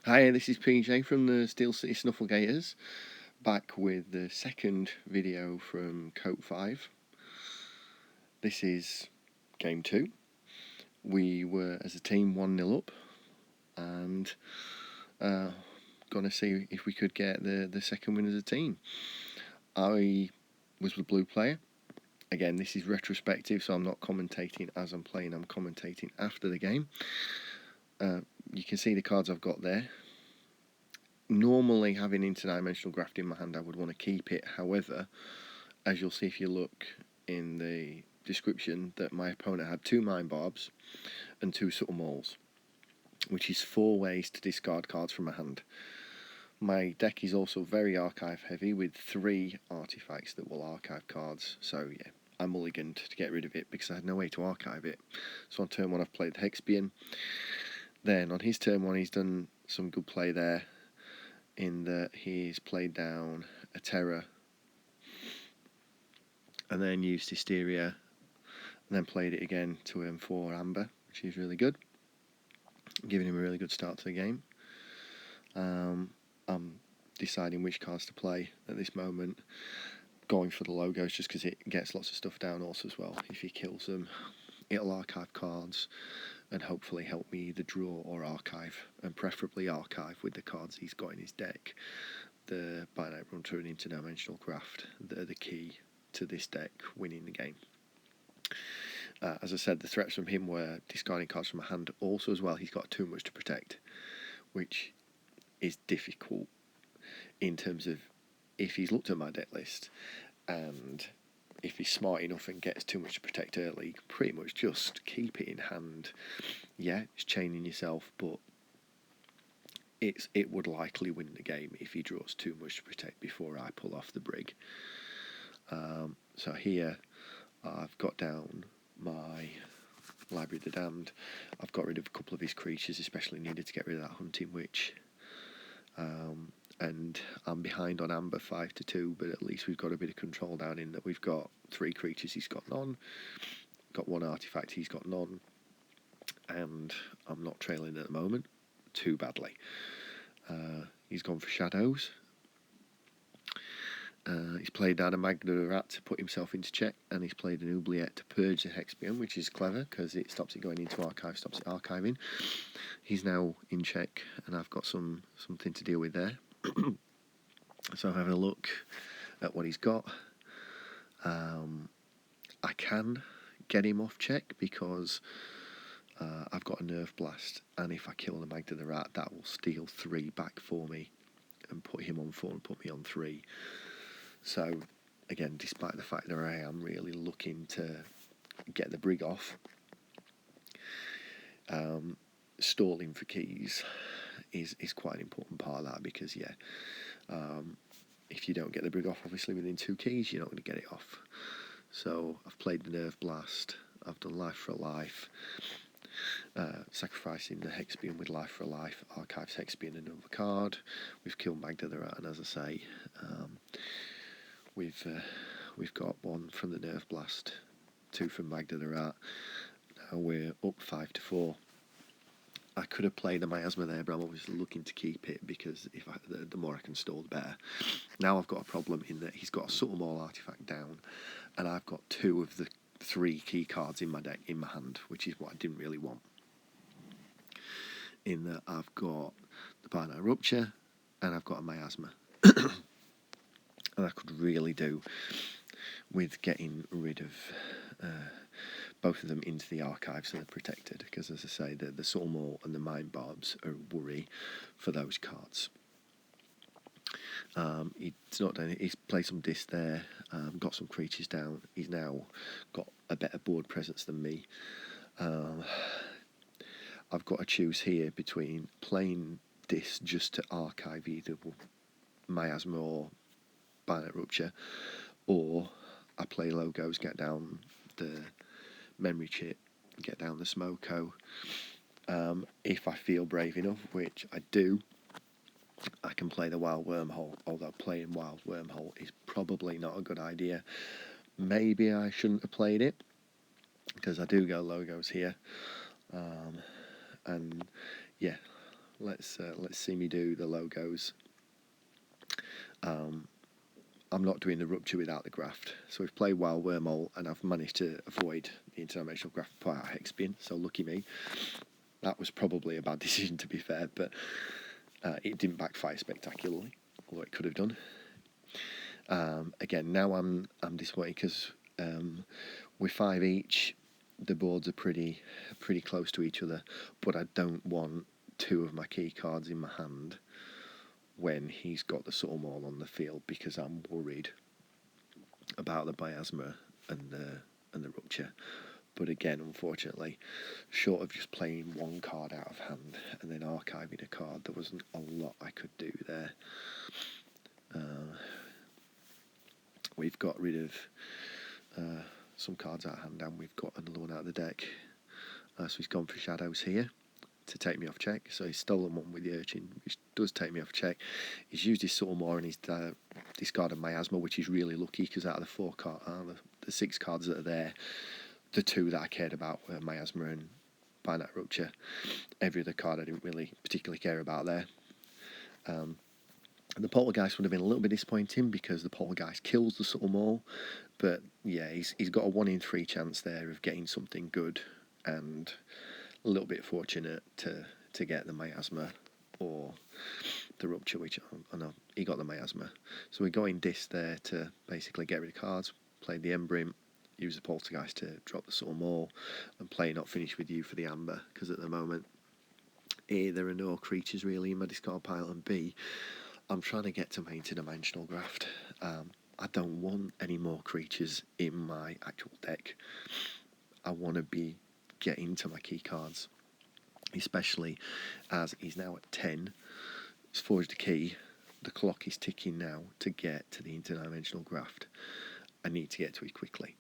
Hi, this is PJ from the Steel City Snufflegators, back with the second video from KOTE 5. This is game 2. We were, as a team, 1-0 up, and going to see if we could get the second win as a team. I was the blue player. Again, this is retrospective, so I'm not commentating as I'm playing, I'm commentating after the game. You can see the cards I've got there. Normally, having interdimensional graft in my hand, I would want to keep it. However, as you'll see if you look in the description, that my opponent had 2 Mind Barbs and 2 Subtle Mauls, which is 4 ways to discard cards from my hand. My deck is also very archive heavy, with 3 artifacts that will archive cards, so yeah, I mulliganed to get rid of it because I had no way to archive it. So on turn 1 I've played the Hexbian. Then on his turn 1 he's done some good play there, in that he's played down a Terror and then used Hysteria, and then played it again to earn 4 Amber, which is really good, giving him a really good start to the game. I'm deciding which cards to play at this moment, going for the logos just because it gets lots of stuff down also as well. If he kills them, it'll archive cards and hopefully help me either draw or archive, and preferably archive with the cards he's got in his deck. The Binite Runter and Interdimensional Graft, they're the key to this deck winning the game. As I said, the threats from him were discarding cards from my hand. Also as well, he's got too much to protect, which is difficult in terms of if he's looked at my deck list and if he's smart enough and gets too much to protect early, pretty much just keep it in hand. Yeah, it's chaining yourself, but it would likely win the game if he draws too much to protect before I pull off the brig. So here I've got down my Library of the Damned. I've got rid of a couple of his creatures, especially needed to get rid of that Hunting Witch. And I'm behind on Amber 5-2, but at least we've got a bit of control down in that we've got 3 creatures, he's got none, got 1 artifact, he's got none, and I'm not trailing at the moment too badly. He's gone for Shadows. He's played down a Magna the Rat to put himself into check, and he's played an Oubliette to purge the Hexbian, which is clever because it stops it going into archive, stops it archiving. He's now in check, and I've got something to deal with there. So having a look at what he's got, I can get him off check because I've got a Nerve Blast, and if I kill the Magna the Rat, that will steal 3 back for me and put him on 4 and put me on 3. So, again, despite the fact that I am really looking to get the brig off, stalling for keys is quite an important part of that, because, yeah, if you don't get the brig off, obviously, within 2 keys, you're not going to get it off. So, I've played the Nerve Blast, I've done Life for a Life, sacrificing the Hexbian with Life for a Life, archives Hexbian another card. We've killed Magda the Rat, and as I say, we've got 1 from the Nerve Blast, 2 from Magda the Rat. Now we're up 5-4. I could have played a Miasma there, but I'm obviously looking to keep it because the more I can stall, the better. Now I've got a problem in that he's got a Subtle Maul artifact down, and I've got 2 of the 3 key cards in my deck in my hand, which is what I didn't really want. In that I've got the Binite Rupture and I've got a Miasma. And I could really do with getting rid of both of them into the archive so they're protected, because as I say, the Subtle Maul and the Mind Barbs are a worry for those cards. He's not done it. He's played some disc there, got some creatures down. He's now got a better board presence than me. I've got to choose here between playing disc just to archive either Miasma or Binite Rupture, or I play logos, get down the memory chip, get down the Smoko. If I feel brave enough, which I do, I can play the Wild Wormhole, although playing Wild Wormhole is probably not a good idea. Maybe I shouldn't have played it, because I do go logos here. And yeah, let's see me do the logos. I'm not doing the rupture without the graft. So we've played Wild Wormhole, and I've managed to avoid the interdimensional graft by Hexpian, so lucky me. That was probably a bad decision, to be fair, but it didn't backfire spectacularly, although it could have done. Again, now I'm disappointed because with 5 each, the boards are pretty close to each other, but I don't want 2 of my key cards in my hand when he's got the Subtle Maul on the field, because I'm worried about the Miasma and the Rupture. But again, unfortunately, short of just playing 1 card out of hand and then archiving a card, there wasn't a lot I could do there. We've got rid of some cards out of hand, and we've got another one out of the deck. So he's gone for Shadows here to take me off check. So he's stolen 1 with the Urchin, which does take me off check. He's used his Subtle Maul and he's discarded Miasma, which is really lucky, because out of the 6 cards that are there, the 2 that I cared about were Miasma and Binite Rupture. Every other card I didn't really particularly care about there. The Poltergeist would have been a little bit disappointing, because the Poltergeist kills the Subtle Maul, but yeah, he's got a 1 in 3 chance there of getting something good, and a little bit fortunate to get the Miasma or the Rupture, which I know he got the Miasma. So we're going Dis there to basically get rid of cards, play the Embrym, use the Poltergeist to drop the Subtle Maul, and play Not Finished With You for the Amber, because at the moment, A, there are no creatures really in my discard pile, and B, I'm trying to get to my interdimensional graft. I don't want any more creatures in my actual deck. I want to be getting to my key cards, especially as he's now at 10. He's forged a key. The clock is ticking now to get to the interdimensional graft. I need to get to it quickly.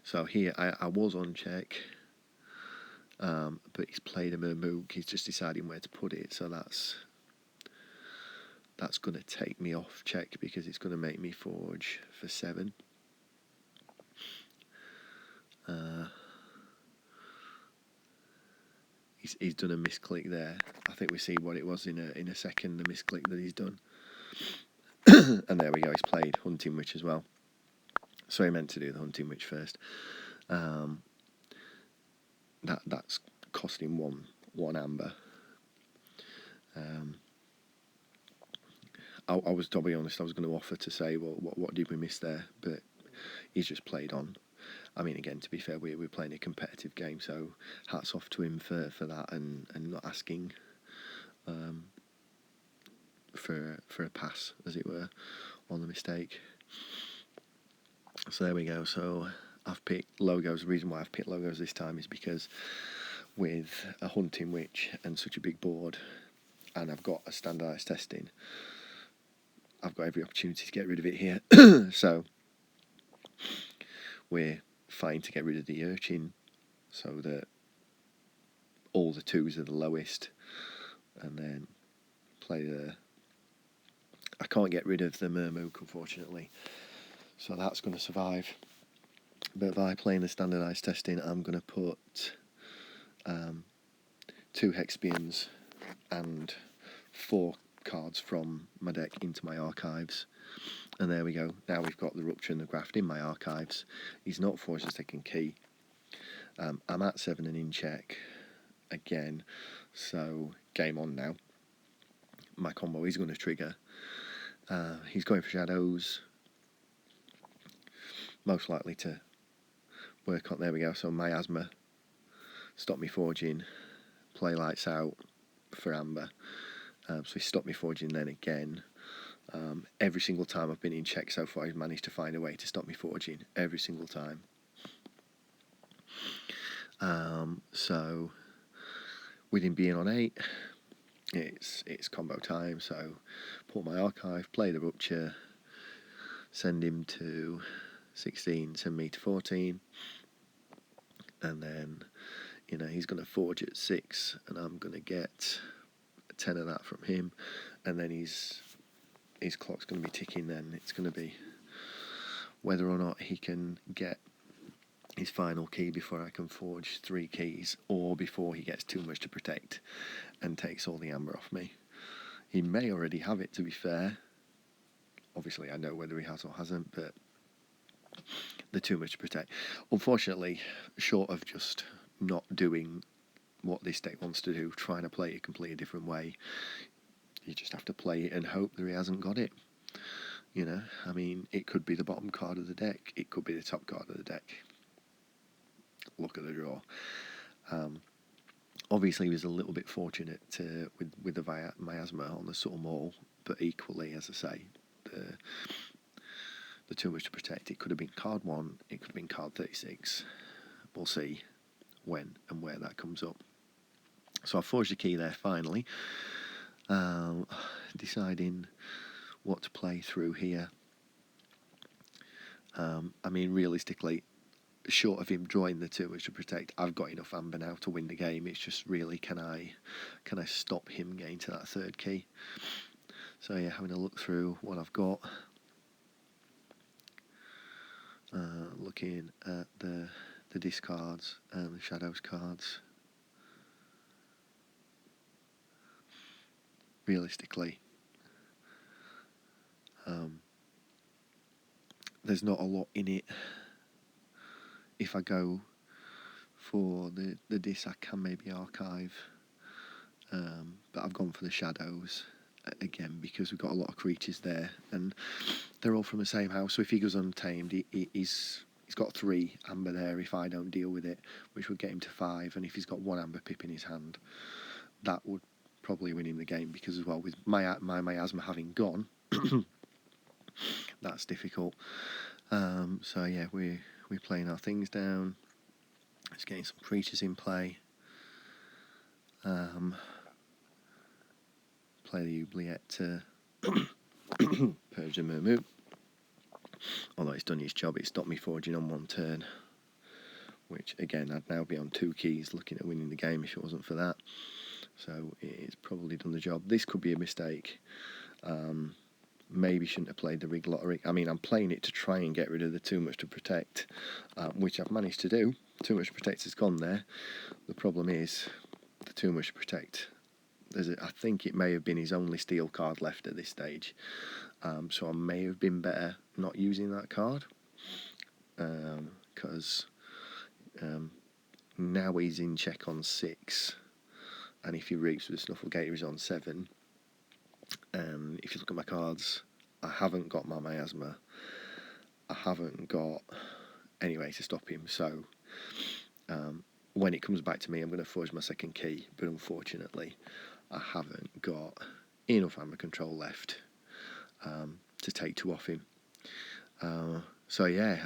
So here I was on check, but he's played a Murmook. He's just deciding where to put it, so that's going to take me off check, because it's going to make me forge for 7. He's done a misclick there. I think we see what it was in a second, the misclick that he's done. And there we go, he's played Hunting Witch as well. So he meant to do the Hunting Witch first. That's costing one amber. I was, to be honest, I was going to offer to say, well, what did we miss there? But he's just played on. I mean, again, to be fair, we're playing a competitive game, so hats off to him for that, and not asking for a pass, as it were, on the mistake. So there we go. So I've picked logos. The reason why I've picked logos this time is because with a Hunting Witch and such a big board, and I've got a standardised testing, I've got every opportunity to get rid of it here. So we're fighting to get rid of the Urchin, so that all the 2s are the lowest, and then play the... I can't get rid of the Murmook, unfortunately, so that's going to survive. But by playing the standardised testing, I'm going to put 2 Hexpians and 4 cards from my deck into my archives. And there we go. Now we've got the Rupture and the Graft in my archives. He's not forced a second key. I'm at 7 and in check again, so game on now. My combo is going to trigger. He's going for Shadows, most likely to work on... There we go. So Miasma, stop me forging, play Lights Out for Amber. So he stopped me forging then again. Every single time I've been in check so far, he's managed to find a way to stop me forging. Every single time. So with him being on 8, it's combo time. So pull my archive, play the Rupture, send him to 16, send me to 14, and then he's going to forge at 6, and I'm going to get 10 of that from him, and then his clock's going to be ticking. Then it's going to be whether or not he can get his final key before I can forge 3 keys, or before he gets too much to protect and takes all the amber off me. He may already have it, to be fair. Obviously, I know whether he has or hasn't, but the too much to protect. Unfortunately, short of just not doing what this deck wants to do, trying to play it a completely different way, you just have to play it and hope that he hasn't got it. You know, I mean, it could be the bottom card of the deck, it could be the top card of the deck. Look at the draw. Obviously, he was a little bit fortunate with the miasma on the subtle maul, but equally, as I say, the too much to protect. It could have been card 1, it could have been card 36. We'll see when and where that comes up. So I forged the key there finally, deciding what to play through here. I mean, realistically, short of him drawing the too much to protect, I've got enough amber now to win the game. It's just really, can I stop him getting to that 3rd key? So yeah, having a look through what I've got, looking at the discards and the shadows cards. Realistically, there's not a lot in it. If I go for the disc, I can maybe archive, but I've gone for the shadows again because we've got a lot of creatures there, and they're all from the same house. So if he goes untamed, he's got 3 amber there if I don't deal with it, which would get him to 5. And if he's got 1 amber pip in his hand, that would probably win him the game, because as well, with my miasma having gone, that's difficult. So yeah, we're playing our things down. It's getting some creatures in play. Play the oubliette to purge the Murmoot. Although it's done its job, it stopped me forging on 1 turn, which again, I'd now be on 2 keys looking at winning the game if it wasn't for that. So it's probably done the job. This could be a mistake. Maybe shouldn't have played the rig lottery. I mean, I'm playing it to try and get rid of the too much to protect, which I've managed to do. Too much to protect has gone there. The problem is the too much to protect. I think it may have been his only steel card left at this stage. So I may have been better not using that card, because now he's in check on 6, and if he reaps with the Snufflegator, he's on 7. And if you look at my cards, I haven't got my miasma. I haven't got any way to stop him. So when it comes back to me, I'm going to forge my 2nd key. But unfortunately, I haven't got enough amber control left to take 2 off him. So yeah,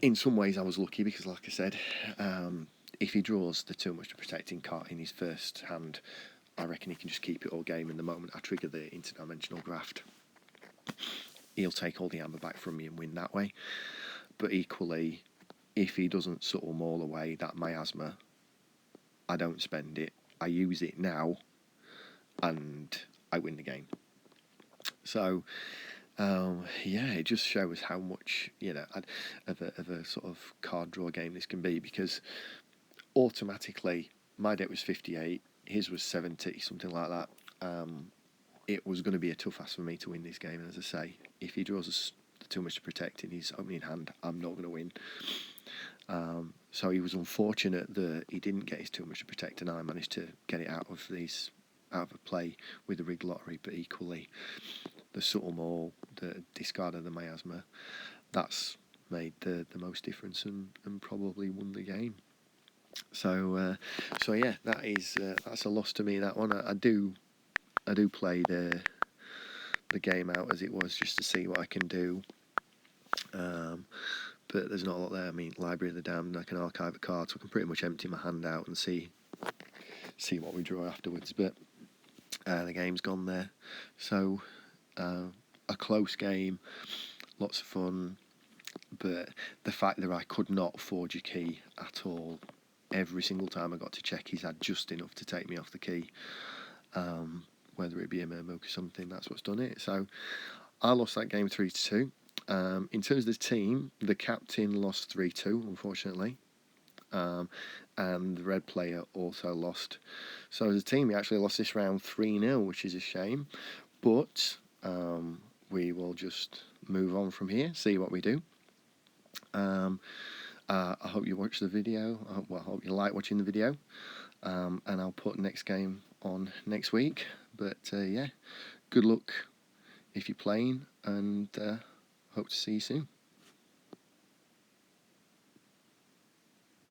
in some ways I was lucky, because like I said, if he draws the too much to protecting card in his first hand, I reckon he can just keep it all game. And the moment I trigger the interdimensional graft, he'll take all the amber back from me and win that way. But equally, if he doesn't subtle maul away that miasma, I don't spend it. I use it now, and I win the game. So yeah, it just shows how much, you know, of a sort of card draw game this can be, because automatically my deck was 58, his was 70, something like that. It was going to be a tough ask for me to win this game, and as I say, if he draws too much to protect in his opening hand, I'm not going to win. So he was unfortunate that he didn't get his too much to protect, and I managed to get it out of a play with the rig lottery. But equally, the subtle maul, the discard of the miasma, that's made the most difference and probably won the game. So yeah, that's a loss to me, that one. I do play the game out as it was, just to see what I can do. But there's not a lot there. I mean, Library of the Damned, I can archive a card, so I can pretty much empty my hand out and see what we draw afterwards. But the game's gone there. So a close game, lots of fun. But the fact that I could not forge a key at all, every single time I got to check, he's had just enough to take me off the key. Whether it be a Murmook or something, that's what's done it. So I lost that game 3-2. In terms of the team, the captain lost 3-2, unfortunately. And the red player also lost. So as a team, we actually lost this round 3-0, which is a shame. But we will just move on from here, see what we do. I hope you watch the video. I hope you like watching the video. And I'll put next game on next week. But yeah, good luck if you're playing, and hope to see you soon.